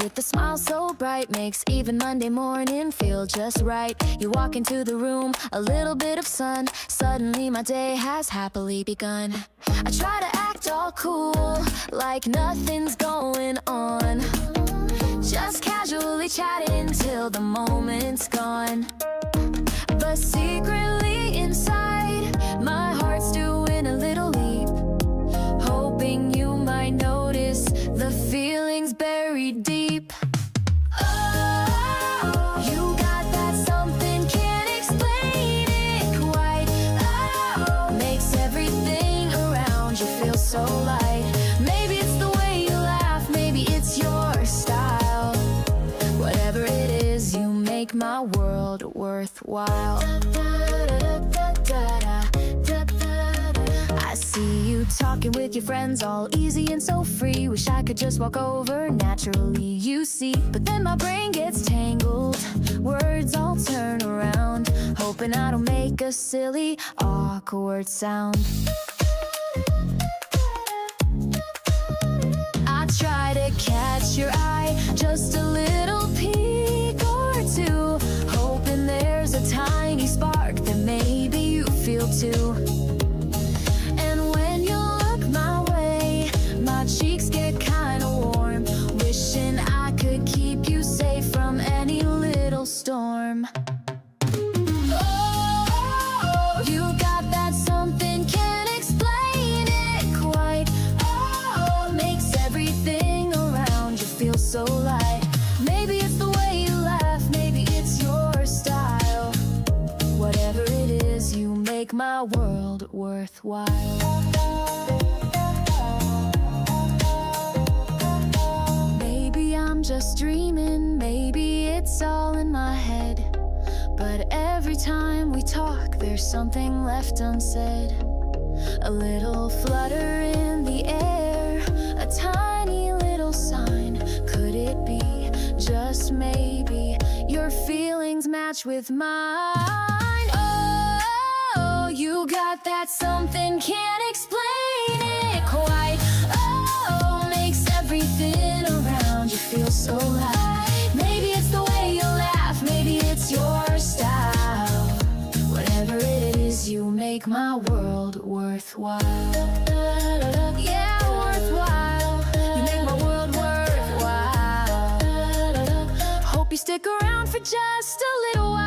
with a smile so bright, makes even Monday morning feel just right. You walk into the room, a little bit of sun, suddenly my day has happily begun. I try to act all cool, like nothing's going on, just casually chatting till the moment's gone. But secretly inside, my heart's doing a little leap, hoping you might notice the feelings buried deep. Oh, you got that something, can't explain it quite. Oh, makes everything around you feel so light. Maybe it's the way you laugh, maybe it's your style. Whatever it is, you make my world worthwhile. I see you talking with your friends, all easy and so free. Wish I could just walk over naturally, you see. But then my brain gets tangled, words all turn around, hoping I don't make a silly, awkward sound. I try to catch your eye, just a little peek or two, hoping there's a tiny spark that maybe you feel too. And when you look my way, my cheeks get kinda warm, wishing I could keep you safe from any little storm. Oh, you got that something, can't explain it quite. Oh, makes everything around you feel so light. Maybe it's the way you laugh, maybe it's your style. Whatever it is, you make my world worthwhile. Maybe I'm just dreaming, maybe it's all in my head, but every time we talk, there's something left unsaid. A little flutter in the air, a tiny little sign. Could it be, just maybe, your feelings match with mine? Oh, you got that something, can't explain it quite. Oh, makes everything around you feel so light. Maybe it's the way you laugh, maybe it's your style. Whatever it is, you make my world worthwhile. Yeah, worthwhile. You make my world worthwhile. Hope you stick around for just a little while.